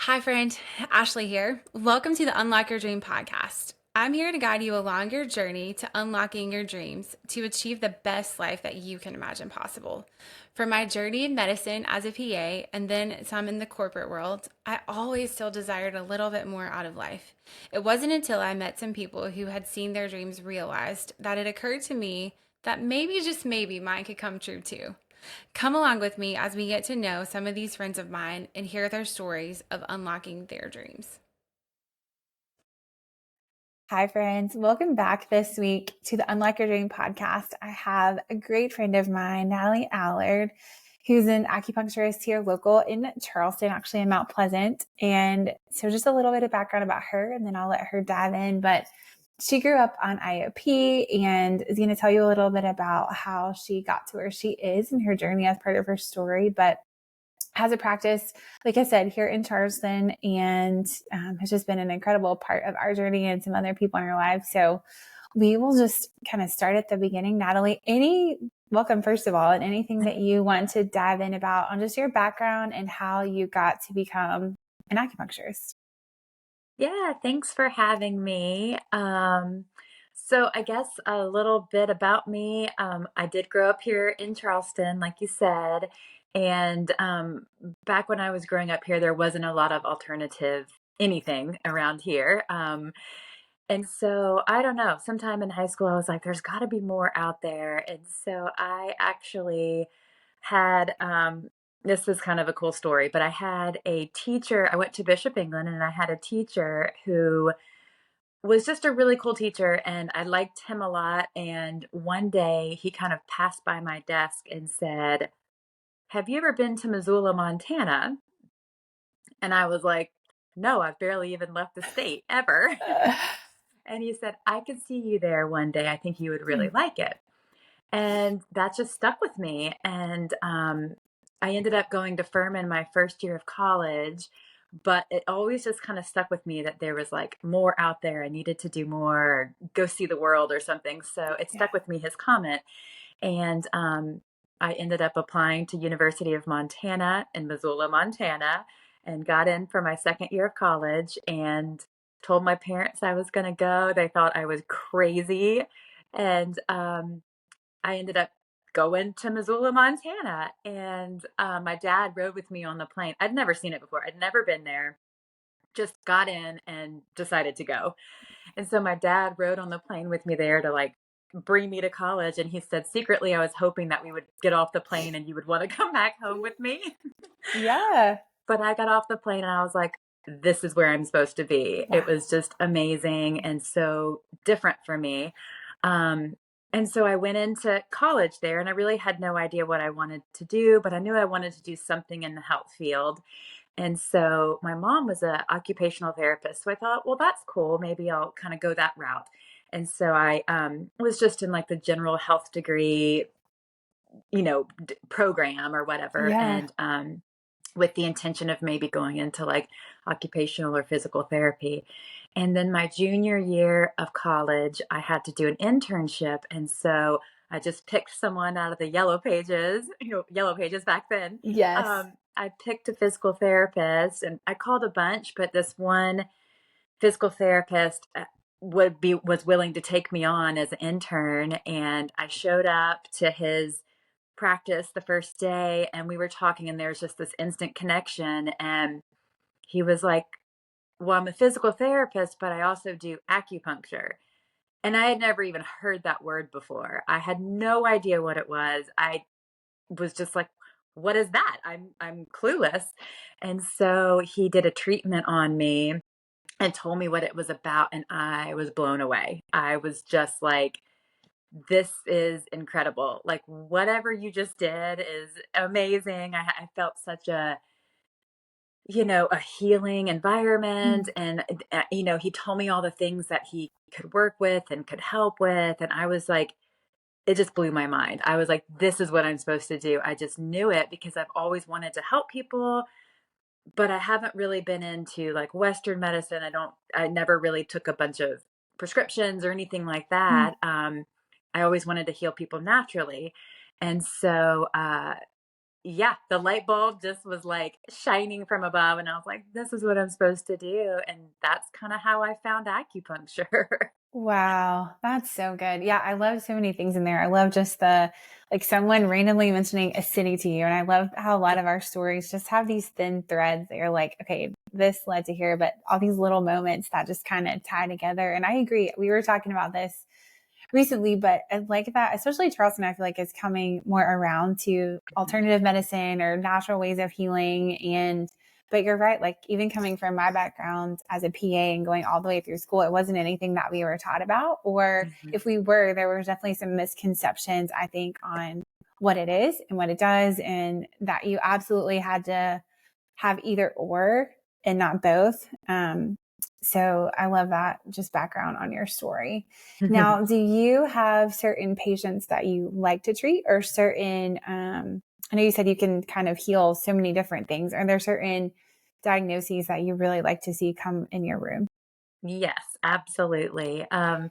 Hi, friend. Ashley here. Welcome to the Unlock Your Dream podcast. I'm here to guide you along your journey to unlocking your dreams to achieve the best life that you can imagine possible. From my journey in medicine as a PA and then some in the corporate world, I always still desired a little bit more out of life. It wasn't until I met some people who had seen their dreams realized that it occurred to me that maybe, just maybe, mine could come true too. Come along with me as we get to know some of these friends of mine and hear their stories of unlocking their dreams. Hi, friends. Welcome back this week to the Unlock Your Dream podcast. I have a great friend of mine, Natalie Allard, who's an acupuncturist here local in Charleston, actually in Mount Pleasant. And so just a little bit of background about her, and then I'll let her dive in. But she grew up on IOP and is going to tell you a little bit about how she got to where she is and her journey as part of her story. But has a practice, like I said, here in Charleston, and has just been an incredible part of our journey and some other people in our lives. So we will just kind of start at the beginning. Natalie, welcome, first of all, and anything that you want to dive in about on just your background and how you got to become an acupuncturist. Yeah, thanks for having me. So I guess a little bit about me. I did grow up here in Charleston, like you said, and back when I was growing up here, there wasn't a lot of alternative anything around here. And so I don't know, sometime in high school, I was like, there's got to be more out there. And so I actually had this is kind of a cool story, but I had a teacher. I went to Bishop England and I had a teacher who was just a really cool teacher and I liked him a lot. And one day he kind of passed by my desk and said, "Have you ever been to Missoula, Montana?" And I was like, "No, I've barely even left the state ever." And he said, "I could see you there one day. I think you would really like it." And that just stuck with me. And I ended up going to Furman my first year of college, but it always just kind of stuck with me that there was like more out there. I needed to do more, or go see the world or something. So it Yeah. stuck with me, his comment. And I ended up applying to University of Montana in Missoula, Montana, and got in for my second year of college and told my parents I was going to go. They thought I was crazy. And I ended up going to Missoula, Montana, and my dad rode with me on the plane. I'd never seen it before. I'd never been there. Just got in and decided to go. And so my dad rode on the plane with me there to like bring me to college. And he said secretly, I was hoping that we would get off the plane and you would want to come back home with me. Yeah. But I got off the plane and I was like, this is where I'm supposed to be. Yeah. It was just amazing and so different for me. Um, and so I went into college there and I really had no idea what I wanted to do, but I knew I wanted to do something in the health field. And so my mom was an occupational therapist. So I thought, well, that's cool. Maybe I'll kind of go that route. And so I was just in like the general health degree, program or whatever. Yeah. And with the intention of maybe going into like occupational or physical therapy. And then my junior year of college, I had to do an internship. And so I just picked someone out of the yellow pages, yellow pages back then. Yes. I picked a physical therapist and I called a bunch, but this one physical therapist was willing to take me on as an intern. And I showed up to his practice the first day and we were talking and there was just this instant connection and he was like, well, I'm a physical therapist, but I also do acupuncture. And I had never even heard that word before. I had no idea what it was. I was just like, what is that? I'm clueless. And so he did a treatment on me and told me what it was about and I was blown away. I was just like, this is incredible. Like whatever you just did is amazing. I felt such a healing environment. Mm. And, he told me all the things that he could work with and could help with. And I was like, it just blew my mind. I was like, this is what I'm supposed to do. I just knew it because I've always wanted to help people, but I haven't really been into like Western medicine. I never really took a bunch of prescriptions or anything like Mm. that. I always wanted to heal people naturally. And so, yeah, the light bulb just was like shining from above. And I was like, this is what I'm supposed to do. And that's kind of how I found acupuncture. Wow, that's so good. Yeah, I love so many things in there. I love just the like someone randomly mentioning a city to you. And I love how a lot of our stories just have these thin threads that you're like, okay, this led to here, but all these little moments that just kind of tie together. And I agree. We were talking about this recently, but I like that, especially Charleston, I feel like is coming more around to alternative medicine or natural ways of healing. But you're right. Like even coming from my background as a PA and going all the way through school, it wasn't anything that we were taught about, or Mhm. if we were, there was definitely some misconceptions, I think, on what it is and what it does. And that you absolutely had to have either or and not both. So I love that just background on your story. Now, do you have certain patients that you like to treat or certain, I know you said you can kind of heal so many different things. Are there certain diagnoses that you really like to see come in your room? Yes, absolutely. I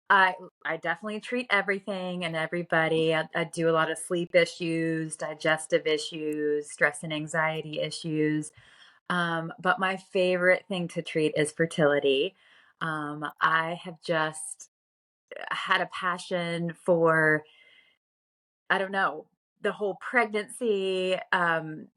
I definitely treat everything and everybody. I do a lot of sleep issues, digestive issues, stress and anxiety issues. But my favorite thing to treat is fertility. I have just had a passion for, I don't know, the whole pregnancy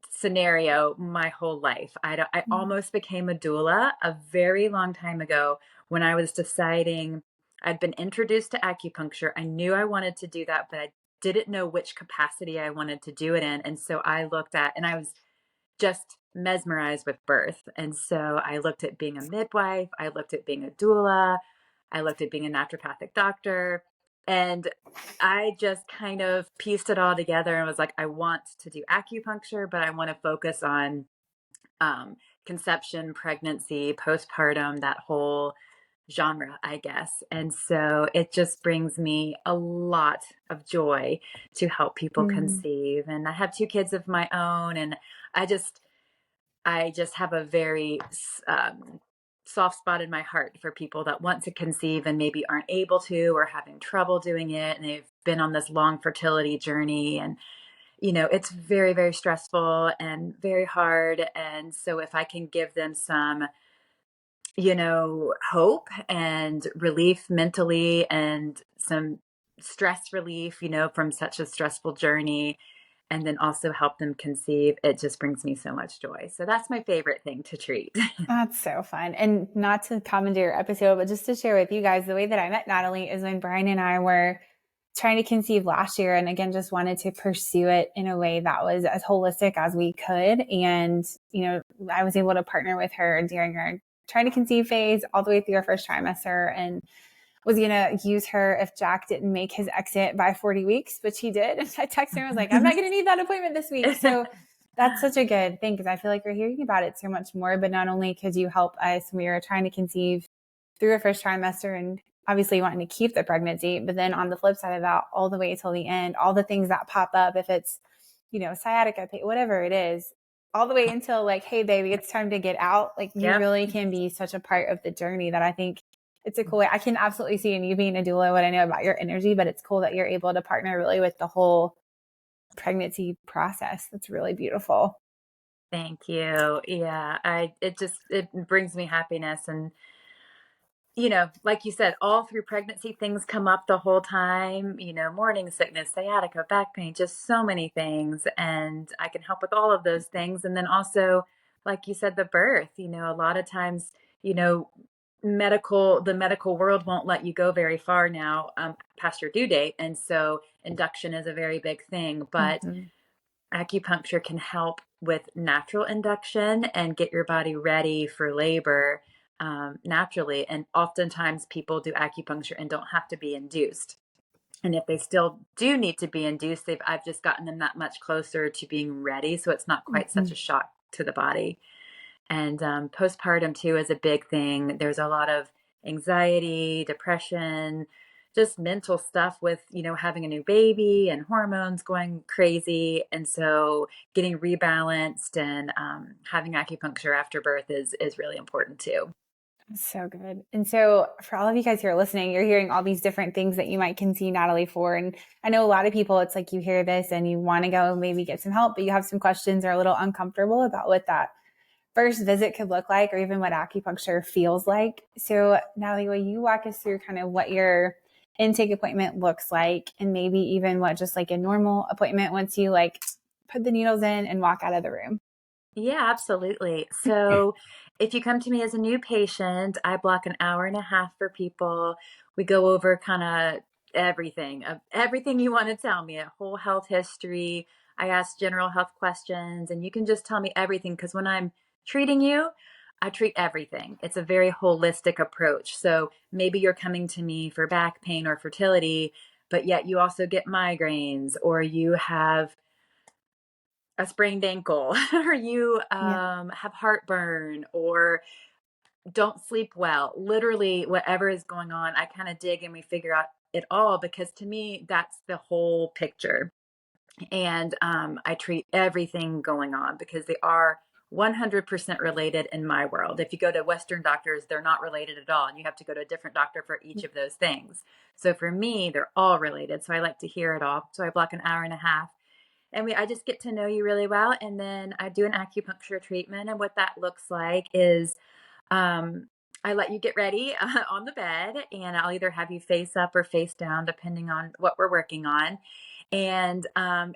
scenario my whole life. I Mm. almost became a doula a very long time ago when I was deciding. I'd been introduced to acupuncture. I knew I wanted to do that, but I didn't know which capacity I wanted to do it in. And so I looked at, and I was just mesmerized with birth. And so I looked at being a midwife, I looked at being a doula, I looked at being a naturopathic doctor, and I just kind of pieced it all together and was like, I want to do acupuncture, but I want to focus on um, conception, pregnancy, postpartum, that whole genre, I guess. And so it just brings me a lot of joy to help people Mm. conceive. And I have two kids of my own, and I just I just have a very soft spot in my heart for people that want to conceive and maybe aren't able to or having trouble doing it. And they've been on this long fertility journey. And, it's very, very stressful and very hard. And so if I can give them some, hope and relief mentally and some stress relief, from such a stressful journey, and then also help them conceive, it just brings me so much joy. So that's my favorite thing to treat. That's so fun. And not to commandeer your episode, but just to share with you guys, the way that I met Natalie is when Brian and I were trying to conceive last year. And again, just wanted to pursue it in a way that was as holistic as we could. And, I was able to partner with her during our trying to conceive phase all the way through our first trimester and was going to use her if Jack didn't make his exit by 40 weeks, which he did. And I texted her and was like, I'm not going to need that appointment this week. So that's such a good thing because I feel like we're hearing about it so much more. But not only could you help us when we were trying to conceive through our first trimester and obviously wanting to keep the pregnancy, but then on the flip side of that, all the way till the end, all the things that pop up, if it's, sciatica, whatever it is, all the way until like, hey, baby, it's time to get out. Like you Yep. really can be such a part of the journey that I think it's a cool way. I can absolutely see in you being a doula what I know about your energy, but it's cool that you're able to partner really with the whole pregnancy process. That's really beautiful. Thank you. Yeah, it brings me happiness. And like you said, all through pregnancy, things come up the whole time, morning sickness, sciatica, back pain, just so many things. And I can help with all of those things. And then also, like you said, the birth, a lot of times, the medical world won't let you go very far now past your due date. And so induction is a very big thing. But Mm-hmm. acupuncture can help with natural induction and get your body ready for labor naturally. And oftentimes people do acupuncture and don't have to be induced. And if they still do need to be induced, I've just gotten them that much closer to being ready. So it's not quite Mm-hmm. such a shock to the body. And postpartum too is a big thing. There's a lot of anxiety, depression, just mental stuff with, having a new baby and hormones going crazy. And so getting rebalanced and having acupuncture after birth is really important too. So good. And so, for all of you guys who are listening, you're hearing all these different things that you might can see Natalie for. And I know a lot of people, it's like you hear this and you want to go maybe get some help, but you have some questions or a little uncomfortable about what that first visit could look like or even what acupuncture feels like. So, Natalie, will you walk us through kind of what your intake appointment looks like and maybe even what just like a normal appointment once you like put the needles in and walk out of the room? Yeah, absolutely. So if you come to me as a new patient, I block an hour and a half for people. We go over kind of everything you want to tell me, a whole health history. I ask general health questions, and you can just tell me everything because when I'm treating you, I treat everything. It's a very holistic approach. So maybe you're coming to me for back pain or fertility, but yet you also get migraines or you have a sprained ankle or you Yeah. have heartburn or don't sleep well, literally whatever is going on, I kind of dig and we figure out it all because to me, that's the whole picture. And I treat everything going on because they are 100% related in my world. If you go to Western doctors, they're not related at all. And you have to go to a different doctor for each of those things. So for me, they're all related. So I like to hear it all. So I block an hour and a half and I just get to know you really well. And then I do an acupuncture treatment. And what that looks like is um, I let you get ready on the bed, and I'll either have you face up or face down, depending on what we're working on. And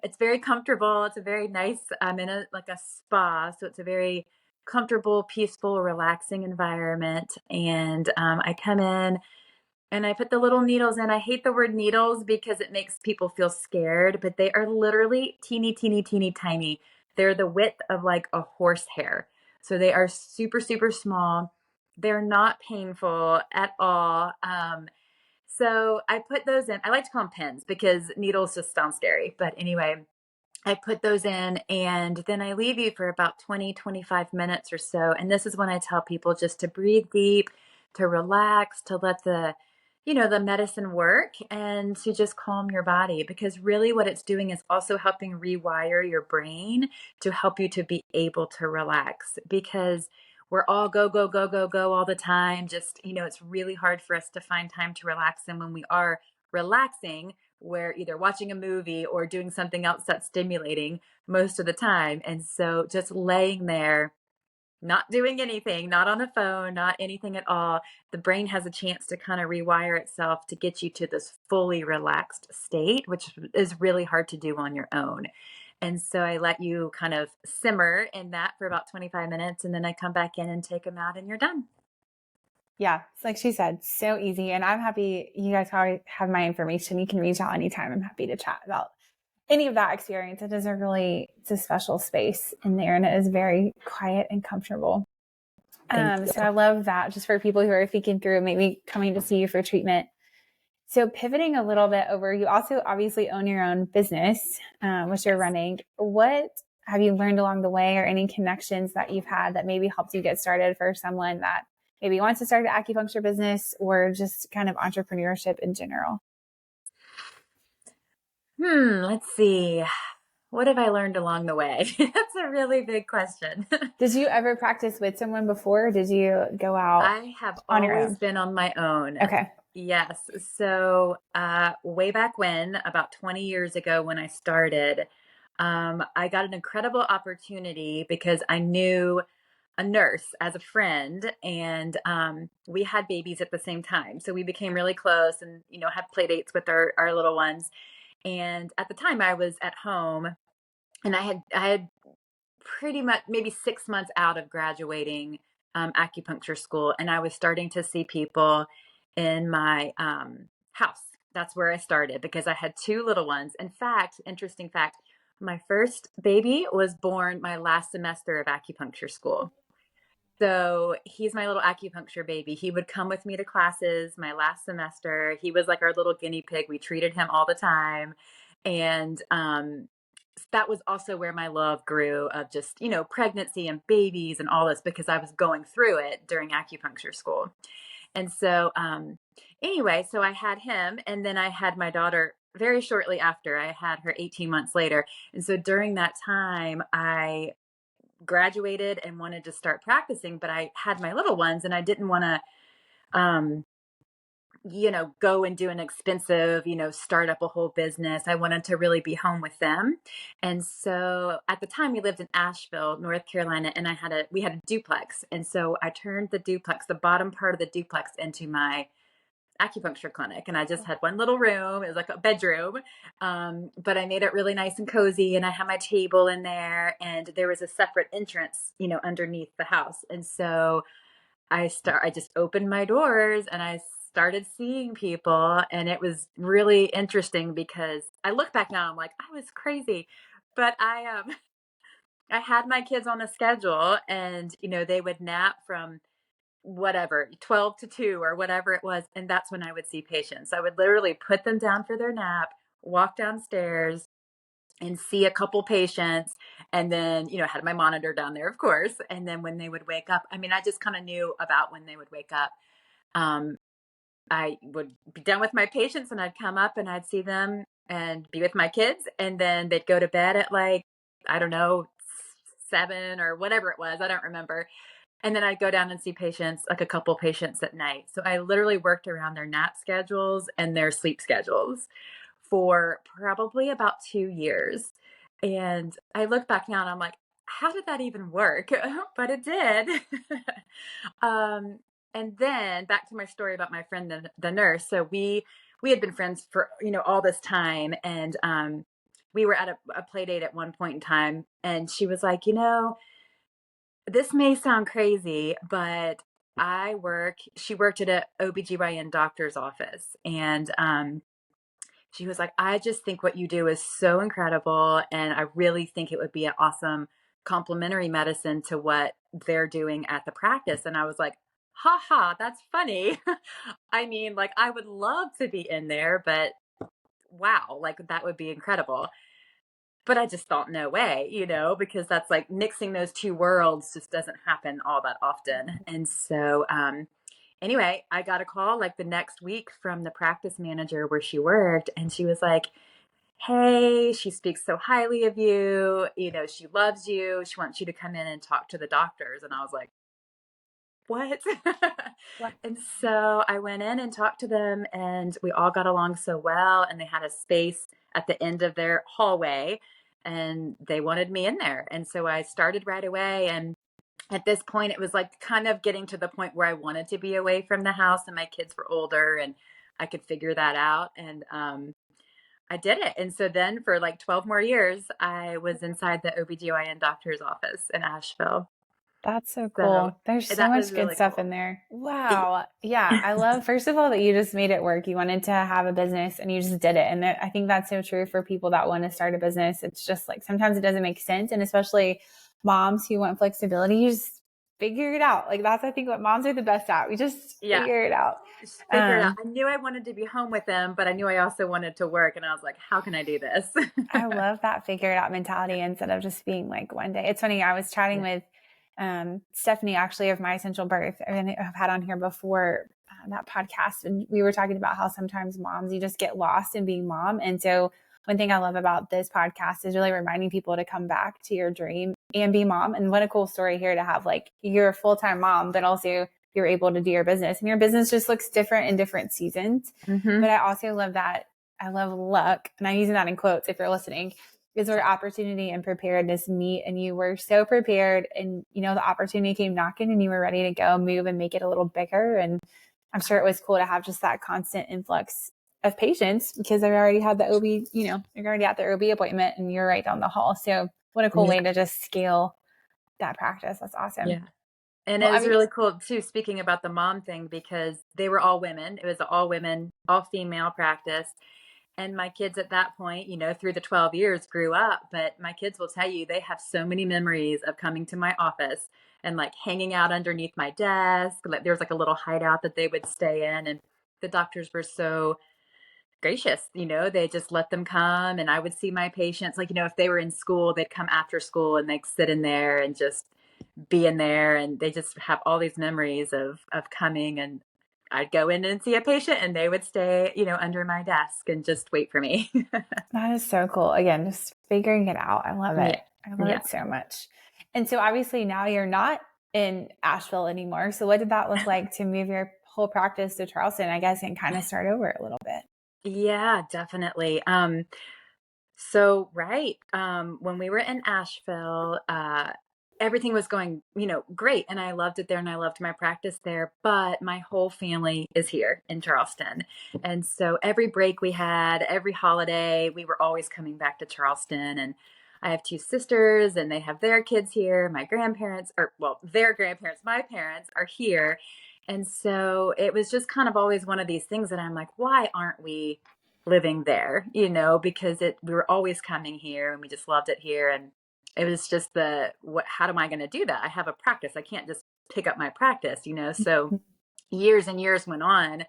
it's very comfortable. It's a very nice. I'm in a like a spa, so it's a very comfortable, peaceful, relaxing environment. And I come in and I put the little needles in. I hate the word needles because it makes people feel scared, but they are literally teeny, teeny, teeny, tiny. They're the width of like a horsehair. So they are super, super small. They're not painful at all. So I put those in. I like to call them pins because needles just sound scary. But anyway, I put those in and then I leave you for about 20, 25 minutes or so. And this is when I tell people just to breathe deep, to relax, to let the medicine work and to just calm your body because really what it's doing is also helping rewire your brain to help you to be able to relax because we're all go, go, go, go, go all the time. Just, it's really hard for us to find time to relax. And when we are relaxing, we're either watching a movie or doing something else that's stimulating most of the time. And so just laying there, not doing anything, not on the phone, not anything at all, the brain has a chance to kind of rewire itself to get you to this fully relaxed state, which is really hard to do on your own. And so I let you kind of simmer in that for about 25 minutes, and then I come back in and take them out, and you're done. Yeah. It's like she said, so easy. And I'm happy you guys already have my information. You can reach out anytime. I'm happy to chat about any of that experience. It's a special space in there and it is very quiet and comfortable. Thank So you. I love that just for people who are thinking through maybe coming to see you for treatment. So pivoting a little bit over, you also obviously own your own business, which you're running. What have you learned along the way or any connections that you've had that maybe helped you get started for someone that maybe wants to start an acupuncture business or just kind of entrepreneurship in general? Let's see. What have I learned along the way? That's a really big question. Did you ever practice with someone before? Or did you go out I have on your always own? been on my own. Okay. Yes. So, way back when, about 20 years ago when I started, I got an incredible opportunity because I knew a nurse as a friend and we had babies at the same time. So we became really close and, had play dates with our little ones. And at the time I was at home and I had pretty much maybe 6 months out of graduating acupuncture school, and I was starting to see people in my house. That's where I started because I had two little ones. In fact, interesting fact, my first baby was born my last semester of acupuncture school. So he's my little acupuncture baby. He would come with me to classes my last semester. He was like our little guinea pig. We treated him all the time. And that was also where my love grew of just, pregnancy and babies and all this because I was going through it during acupuncture school. And so, anyway, so I had him and then I had my daughter very shortly after. I had her 18 months later. And so during that time, I graduated and wanted to start practicing, but I had my little ones and I didn't want to, um, go and do an expensive, start up a whole business. I wanted to really be home with them. And so at the time we lived in Asheville, North Carolina, and we had a duplex. And so I turned the bottom part of the duplex into my acupuncture clinic. And I just had one little room. It was like a bedroom. But I made it really nice and cozy. And I had my table in there and there was a separate entrance, underneath the house. And so I just opened my doors and I started seeing people, and it was really interesting because I look back now, I'm like, I was crazy. But I had my kids on a schedule and they would nap from whatever 12 to 2 or whatever it was, and that's when I would see patients. I would literally put them down for their nap, walk downstairs and see a couple patients, and then had my monitor down there, of course. And then when they would wake up, I mean, I just kind of knew about when they would wake up. um, I would be done with my patients and I'd come up and I'd see them and be with my kids, and then they'd go to bed at, like, I don't know, 7 or whatever it was, I don't remember. And then I'd go down and see patients, like a couple patients at night. So I literally worked around their nap schedules and their sleep schedules for probably about 2 years. And I look back now and I'm like, how did that even work? But it did. um, and then back to my story about my friend, the nurse. So we had been friends for, all this time. And we were at a play date at one point in time. And she was like, this may sound crazy, but she worked at a OBGYN doctor's office. And she was like, I just think what you do is so incredible. And I really think it would be an awesome complementary medicine to what they're doing at the practice. And I was like, ha ha, that's funny. I mean, like, I would love to be in there, but wow, like, that would be incredible. But I just thought, no way, because that's like mixing those two worlds just doesn't happen all that often. And so, anyway, I got a call like the next week from the practice manager where she worked, and she was like, hey, she speaks so highly of you. She loves you. She wants you to come in and talk to the doctors. And I was like, what? What? And so I went in and talked to them, and we all got along so well. And they had a space at the end of their hallway, and they wanted me in there. And so I started right away. And at this point, it was like kind of getting to the point where I wanted to be away from the house, and my kids were older and I could figure that out. And I did it. And so then for like 12 more years, I was inside the OBGYN doctor's office in Asheville. That's so So cool. There's so that much was good really stuff cool. in there. Wow. Yeah. I love, first of all, that you just made it work. You wanted to have a business and you just did it. And I think that's so true for people that want to start a business. It's just like sometimes it doesn't make sense. And especially moms who want flexibility, you just figure it out. Like that's, I think, what moms are the best at. We just Yeah. figure it out. Just figure it out. I knew I wanted to be home with them, but I knew I also wanted to work. And I was like, how can I do this? I love that figure it out mentality instead of just being like one day. It's funny. I was chatting with Stephanie, actually, of My Essential Birth. I've had on here before that podcast, and we were talking about how sometimes moms, you just get lost in being mom. And so one thing I love about this podcast is really reminding people to come back to your dream and be mom. And what a cool story here to have, like, you're a full-time mom, but also you're able to do your business, and your business just looks different in different seasons. Mm-hmm. But I also love that. I love luck. And I'm using that in quotes if you're listening, is where opportunity and preparedness meet. And you were so prepared, and the opportunity came knocking and you were ready to go move and make it a little bigger. And I'm sure it was cool to have just that constant influx of patients because they already had the OB, you're already at their OB appointment and you're right down the hall. So what a cool way to just scale that practice. That's awesome. Yeah. And Well, it was really cool too, speaking about the mom thing, because they were all women. It was all women, all female practice. And my kids at that point, through the 12 years grew up. But my kids will tell you, they have so many memories of coming to my office and like hanging out underneath my desk. Like there was like a little hideout that they would stay in. And the doctors were so gracious, they just let them come. And I would see my patients, like, if they were in school, they'd come after school and they'd sit in there and just be in there. And they just have all these memories of coming, and I'd go in and see a patient and they would stay, under my desk and just wait for me. that is so cool. Again, just figuring it out. I love it. Yeah. I love Yeah. it so much. And so obviously now you're not in Asheville anymore. So what did that look like to move your whole practice to Charleston, I guess, and kind of start over a little bit? Yeah, definitely. So right, when we were in Asheville, everything was going, great, and I loved it there, and I loved my practice there. But my whole family is here in Charleston, and so every break we had, every holiday, we were always coming back to Charleston. And I have two sisters, and they have their kids here. My grandparents, or well, their grandparents, my parents are here, and so it was just kind of always one of these things that I'm like, why aren't we living there, because we were always coming here and we just loved it here. And it was just how am I going to do that? I have a practice. I can't just pick up my practice. So years and years went on.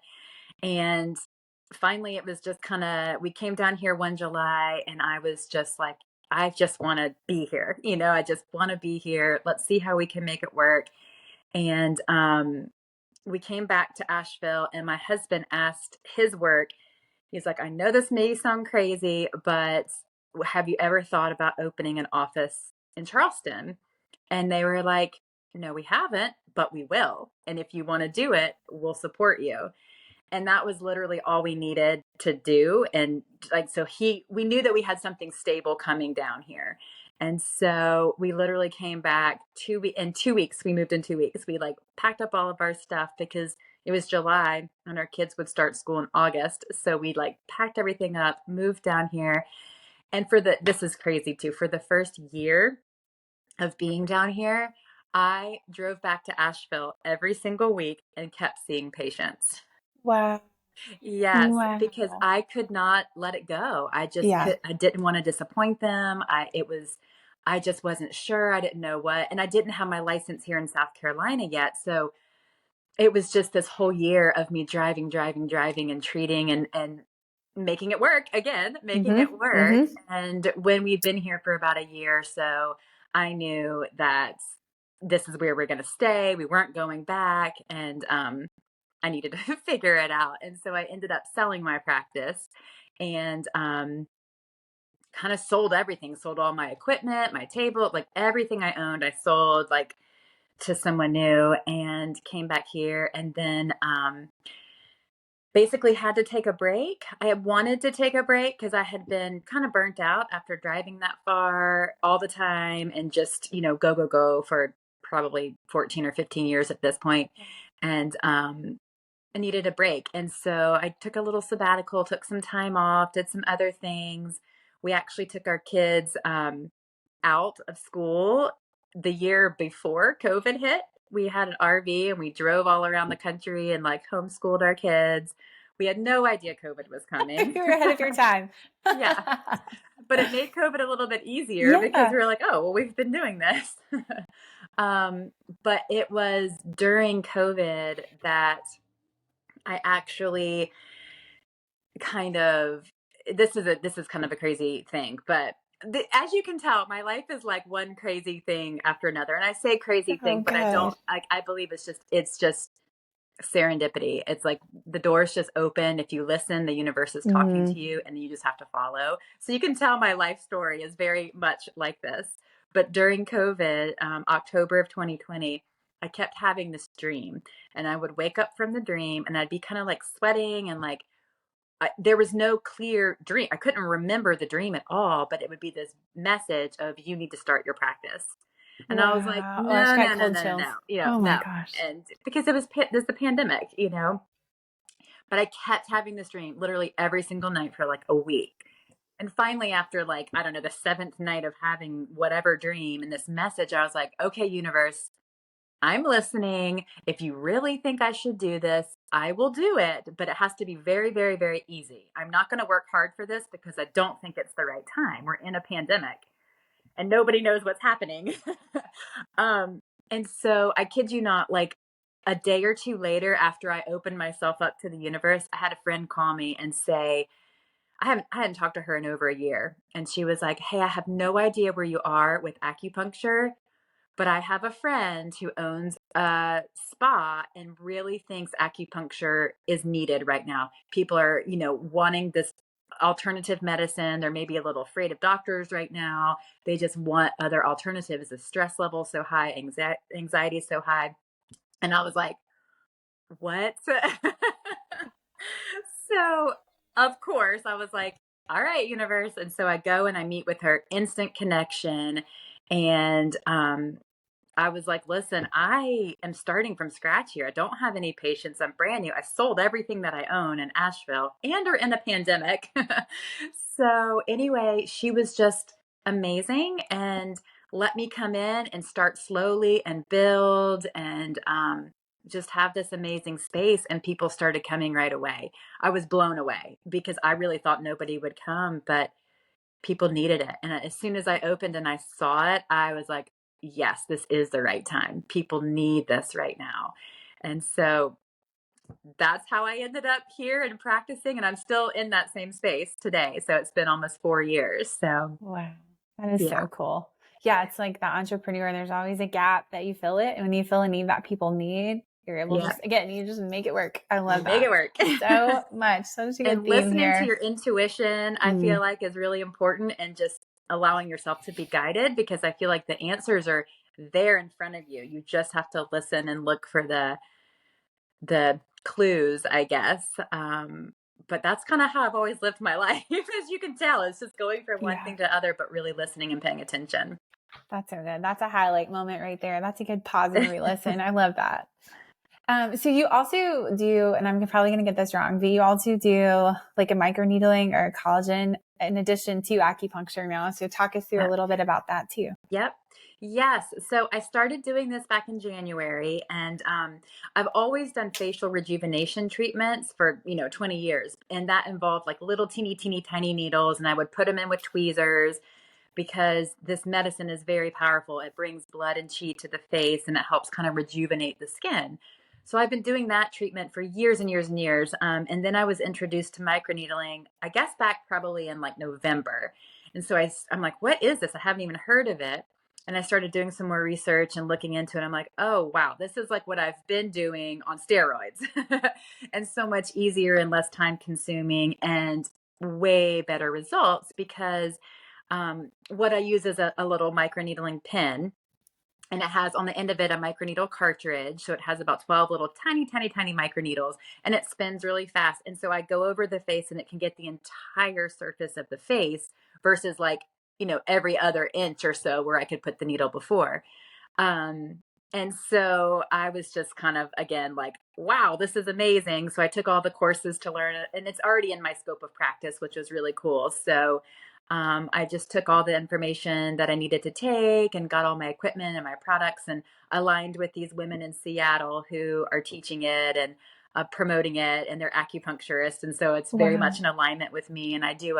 And finally it was just we came down here one July and I was just like, I just want to be here. I just want to be here. Let's see how we can make it work. And, we came back to Asheville and my husband asked his work. He's like, I know this may sound crazy, but have you ever thought about opening an office in Charleston? And they were like, no, we haven't, but we will. And if you want to do it, we'll support you. And that was literally all we needed to do. And we knew that we had something stable coming down here. And so we literally came back in 2 weeks. We moved in 2 weeks. We packed up all of our stuff because it was July and our kids would start school in August. So we packed everything up, moved down here. And this is crazy too. For the first year of being down here, I drove back to Asheville every single week and kept seeing patients. Wow. Yes, because Wow. I could not let it go. Yeah. I didn't want to disappoint them. I just wasn't sure. I didn't know what, and I didn't have my license here in South Carolina yet. So it was just this whole year of me driving and treating and making it work again, making it Mm-hmm. work. Mm-hmm. And when we'd been here for about a year or so, I knew that this is where we're going to stay. We weren't going back. And, I needed to figure it out. And so I ended up selling my practice and kind of sold everything, sold all my equipment, my table, everything I owned, I sold to someone new and came back here. And then basically had to take a break. I had wanted to take a break because I had been kind of burnt out after driving that far all the time and just, go for probably 14 or 15 years at this point. And I needed a break. And so I took a little sabbatical, took some time off, did some other things. We actually took our kids out of school the year before COVID hit. We had an RV and we drove all around the country and homeschooled our kids. We had no idea COVID was coming. You were ahead of your time. Yeah. But it made COVID a little bit easier because Yeah. we were like, oh, well, we've been doing this. But it was during COVID that I actually kind of this is kind of a crazy thing, but as you can tell, my life is like one crazy thing after another. And I say crazy Oh, thing, but I good. don't I believe it's just serendipity. It's like the doors just open. If you listen, the universe is talking Mm-hmm. to you and you just have to follow. So you can tell my life story is very much like this. But during COVID, October of 2020, I kept having this dream and I would wake up from the dream and I'd be kind of sweating and there was no clear dream. I couldn't remember the dream at all, but it would be this message of you need to start your practice. And I was like, Wow. Oh, I just no, got no, no, cold no, no, chills. no, Oh my no. gosh. And because there's the pandemic. But I kept having this dream literally every single night for a week. And finally, after I don't know, the seventh night of having whatever dream and this message, I was like, okay, universe, I'm listening. If you really think I should do this, I will do it, but it has to be very, very, very easy. I'm not going to work hard for this because I don't think it's the right time. We're in a pandemic and nobody knows what's happening. um, and so I kid you not, a day or two later, after I opened myself up to the universe, I had a friend call me and say, I hadn't talked to her in over a year. And she was like, hey, I have no idea where you are with acupuncture, but I have a friend who owns a spa and really thinks acupuncture is needed right now. People are, wanting this alternative medicine. They're maybe a little afraid of doctors right now. They just want other alternatives. The stress level so high, anxiety is so high. And I was like, what? So, of course, I was like, all right, universe. And so I go and I meet with her, instant connection. And I was like, listen, I am starting from scratch here. I don't have any patients. I'm brand new. I sold everything that I own in Asheville and are in a pandemic. So, anyway, she was just amazing and let me come in and start slowly and build and just have this amazing space. And people started coming right away. I was blown away because I really thought nobody would come, but people needed it. And as soon as I opened and I saw it, I was like, yes, this is the right time. People need this right now. And so that's how I ended up here and practicing. And I'm still in that same space today. So it's been almost 4 years. So, Wow. That is yeah. so cool. Yeah, it's like the entrepreneur, there's always a gap that you fill it. And when you fill a need that people need, you're able to Yeah. just, again, you just make it work. I love Make that it work. so much. Such a good And theme listening to here. your intuition, I feel like is really important, and just allowing yourself to be guided, because I feel like the answers are there in front of you. You just have to listen and look for the clues, I guess. But that's kind of how I've always lived my life. As you can tell, it's just going from one Yeah. thing to other, but really listening and paying attention. That's so good. That's a highlight moment right there. That's a good pause and re-listen. I love that. So you also do, and I'm probably going to get this wrong, but you also do like a microneedling or a collagen in addition to acupuncture now. So talk us through a little bit about that too. Yep. Yes. So I started doing this back in January, and I've always done facial rejuvenation treatments for 20 years, and that involved like little teeny tiny needles, and I would put them in with tweezers, because this medicine is very powerful. It brings blood and chi to the face, and it helps kind of rejuvenate the skin. So I've been doing that treatment for years and years and years. And then I was introduced to microneedling, I guess back probably in like November. And so I'm like, what is this? I haven't even heard of it. And I started doing some more research and looking into it. I'm like, oh, wow, this is like what I've been doing on steroids and so much easier and less time consuming and way better results, because what I use is a little microneedling pin, and it has on the end of it a microneedle cartridge. So it has about 12 little tiny microneedles, and it spins really fast. And so I go over the face, and it can get the entire surface of the face versus like, every other inch or so where I could put the needle before. Um, and so I was just kind of, again, like, wow, this is amazing. So I took all the courses to learn it, and it's already in my scope of practice, which was really cool. So I just took all the information that I needed to take and got all my equipment and my products, and aligned with these women in Seattle who are teaching it and promoting it, and they're acupuncturists. And so it's very much in alignment with me. And I do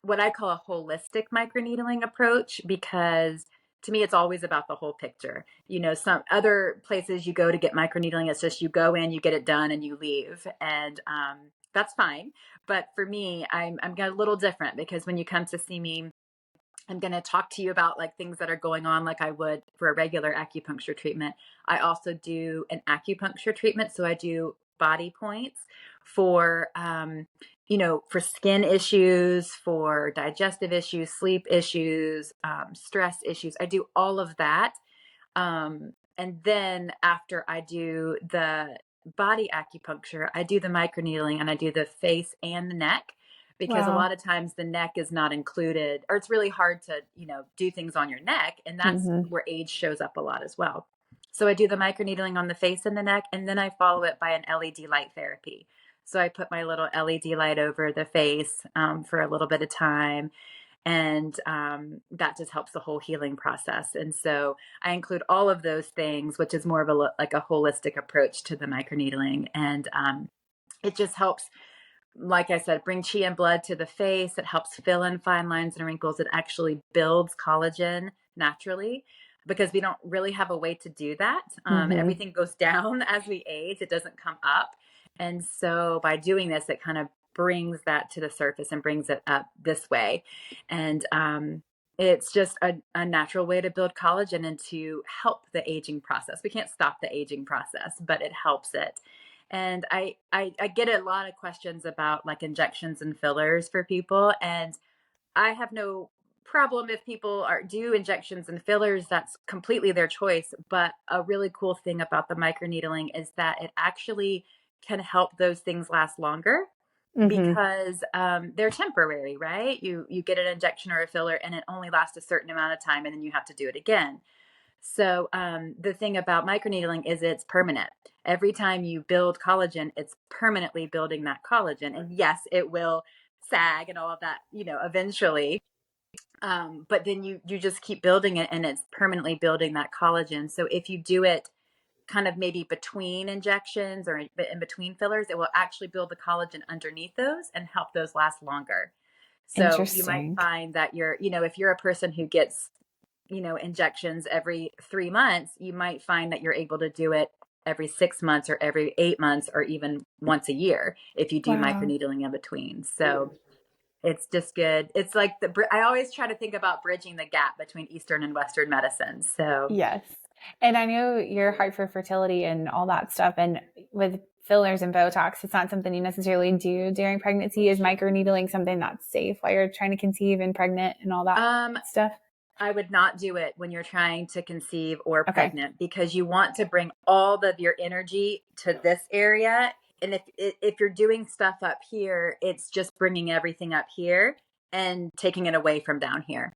what I call a holistic microneedling approach, because to me, it's always about the whole picture. Some other places you go to get microneedling, it's just you go in, you get it done, and you leave. And that's fine. But for me, I'm a little different, because when you come to see me, I'm going to talk to you about like things that are going on, like I would for a regular acupuncture treatment. I also do an acupuncture treatment. So I do body points for, for skin issues, for digestive issues, sleep issues, stress issues. I do all of that. And then after I do the body acupuncture, I do the microneedling, and I do the face and the neck, because a lot of times the neck is not included, or it's really hard to, do things on your neck. And that's where age shows up a lot as well. So I do the microneedling on the face and the neck, and then I follow it by an LED light therapy. So I put my little LED light over the face for a little bit of time. And that just helps the whole healing process. And so I include all of those things, which is more of like a holistic approach to the microneedling. And it just helps, like I said, bring chi and blood to the face. It helps fill in fine lines and wrinkles. It actually builds collagen naturally, because we don't really have a way to do that. Everything goes down as we age. It doesn't come up. And so by doing this, it kind of brings that to the surface and brings it up this way. And it's just a natural way to build collagen and to help the aging process. We can't stop the aging process, but it helps it. And I get a lot of questions about like injections and fillers for people. And I have no problem if people do injections and fillers. That's completely their choice. But a really cool thing about the microneedling is that it actually can help those things last longer Mm-hmm. because they're temporary, right? You get an injection or a filler and it only lasts a certain amount of time and then you have to do it again. So the thing about microneedling is it's permanent. Every time you build collagen, it's permanently building that collagen. And yes, it will sag and all of that, eventually. But then you just keep building it and it's permanently building that collagen. So if you do it kind of maybe between injections or in between fillers, it will actually build the collagen underneath those and help those last longer. So you might Interesting. find that if you're a person who gets, injections every 3 months, you might find that you're able to do it every 6 months or every 8 months or even once a year if you do Wow. microneedling in between. So it's just good. It's like I always try to think about bridging the gap between Eastern and Western medicine. So Yes. And I know your heart for fertility and all that stuff. And with fillers and Botox, it's not something you necessarily do during pregnancy. Is microneedling something that's safe while you're trying to conceive and pregnant and all that um, stuff? I would not do it when you're trying to conceive or Okay. pregnant because you want to bring all of your energy to this area. And if you're doing stuff up here, it's just bringing everything up here and taking it away from down here.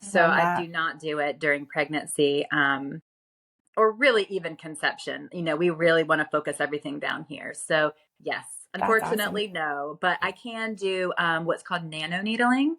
I So love I do that. not do it during pregnancy, or really even conception. We really want to focus everything down here. So yes, That's awesome. unfortunately, no, but I can do what's called nano needling.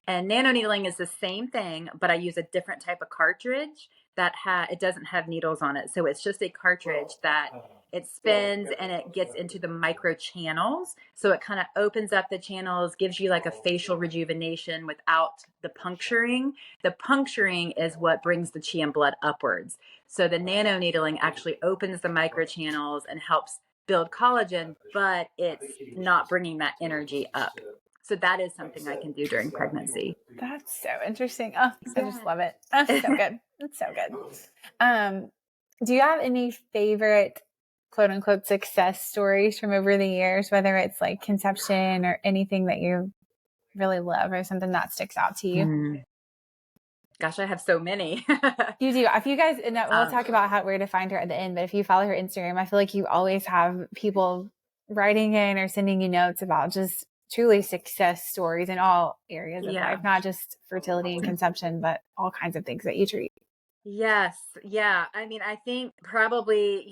And nano needling is the same thing, but I use a different type of cartridge that it doesn't have needles on it. So it's just a cartridge that it spins and it gets into the micro channels. So it kind of opens up the channels, gives you like a facial rejuvenation without the puncturing. The puncturing is what brings the chi and blood upwards. So the nano needling actually opens the micro channels and helps build collagen, but it's not bringing that energy up. So that is something I can do during pregnancy. That's so interesting. Oh, I just love it. Oh, so Yeah. good. It's so good. Um, do you have any favorite quote unquote success stories from over the years, whether it's like conception or anything that you really love or something that sticks out to you? Hmm. Gosh, I have so many. You do. If you guys, and we'll um, talk about where to find her at the end, but if you follow her Instagram, I feel like you always have people writing in or sending you notes about just truly success stories in all areas of life, yeah. not just fertility and conception, but all kinds of things that you treat. Yes. Yeah. I mean, I think probably,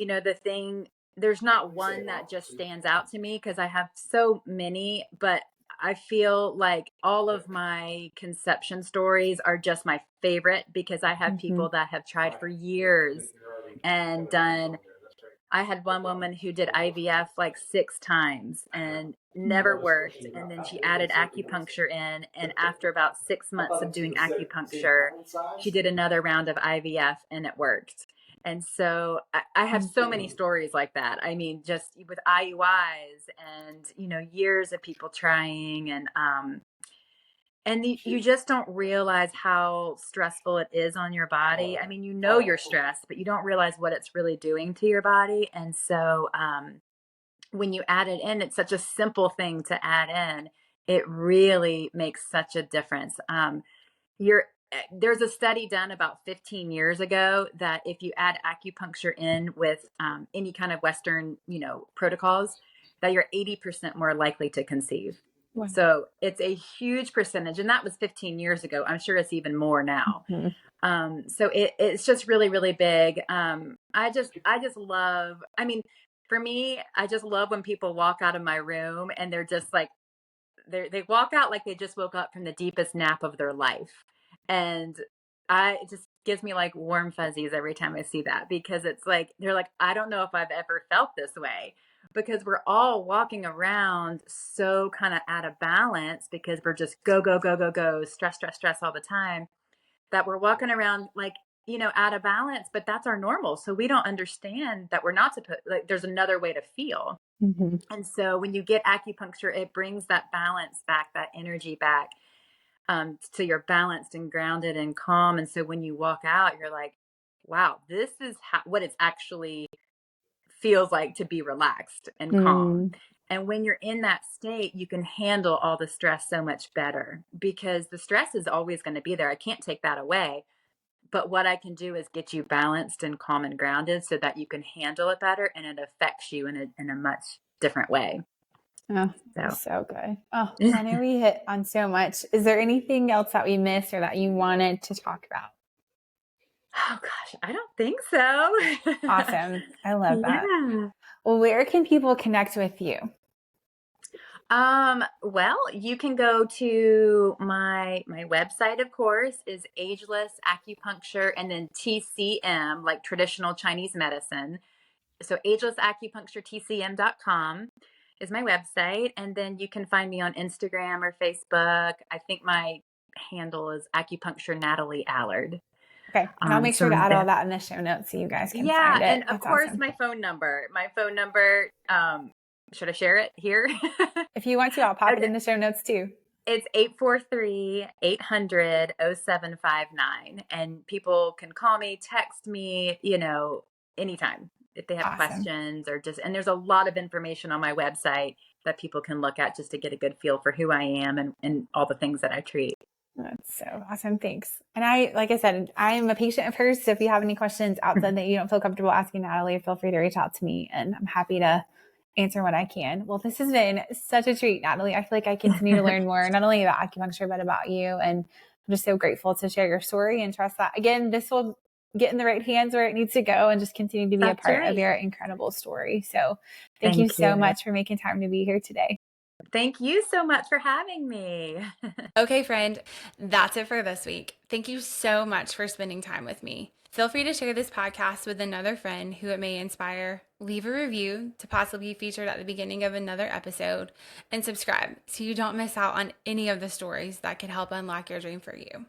there's not one that just stands out to me because I have so many, but I feel like all of my conception stories are just my favorite because I have Mm-hmm. people that have tried for years and done. I had one woman who did IVF like 6 times and never worked. And then she added acupuncture in. And after about 6 months of doing acupuncture, she did another round of IVF and it worked. And so I have so many stories like that. I mean, just with IUIs and, years of people trying and you just don't realize how stressful it is on your body. I mean, you're stressed, but you don't realize what it's really doing to your body. And so when you add it in, it's such a simple thing to add in. It really makes such a difference. There's a study done about 15 years ago that if you add acupuncture in with any kind of Western, protocols, that you're 80% more likely to conceive. Wow. So it's a huge percentage, and that was 15 years ago. I'm sure it's even more now. Mm-hmm. So it's just really, really big. I just love. I mean, for me, I just love when people walk out of my room and they're just like they walk out like they just woke up from the deepest nap of their life, and it just gives me like warm fuzzies every time I see that because it's like they're like, I don't know if I've ever felt this way because we're all walking around so kind of out of balance because we're just go go go go go stress stress stress all the time that we're walking around like out of balance, but that's our normal, so we don't understand that we're not supposed, like, there's another way to feel. Mm-hmm. And so when you get acupuncture, it brings that balance back, that energy back. So you're balanced and grounded and calm. And so when you walk out, you're like, wow, this is what it's actually feels like to be relaxed and calm. Mm. And when you're in that state, you can handle all the stress so much better, because the stress is always going to be there. I can't take that away. But what I can do is get you balanced and calm and grounded so that you can handle it better, and it affects you in a much different way. Oh, So, so good. Oh, well, I know we hit on so much. Is there anything else that we missed or that you wanted to talk about? oh gosh, I don't think so. Awesome. I love that. Yeah. Well, where can people connect with you? Well, you can go to my website, of course, is Ageless Acupuncture, and then TCM, like traditional Chinese medicine. So agelessacupuncturetcm.com is my website. And then you can find me on Instagram or Facebook. I think my handle is Acupuncture Natalie Allard. Okay. And I'll make sure to So add all that, that in the show notes so you guys can yeah. find it. And of That's course, awesome. my phone number, should I share it here? If you want to, I'll pop it Okay. in the show notes too. It's 843-800-0759. And people can call me, text me, anytime if they have Awesome. questions, and there's a lot of information on my website that people can look at just to get a good feel for who I am and all the things that I treat. That's so awesome. Thanks. And like I said, I'm a patient of hers. So if you have any questions outside that you don't feel comfortable asking Natalie, feel free to reach out to me and I'm happy to answer what I can. Well, this has been such a treat, Natalie. I feel like I continue to learn more, not only about acupuncture, but about you. And I'm just so grateful to share your story and trust that, again, this will get in the right hands where it needs to go and just continue to be That's a part right. of your incredible story. So thank you so much for making time to be here today. Thank you so much for having me. Okay, friend, that's it for this week. Thank you so much for spending time with me. Feel free to share this podcast with another friend who it may inspire. Leave a review to possibly be featured at the beginning of another episode, and subscribe so you don't miss out on any of the stories that could help unlock your dream for you.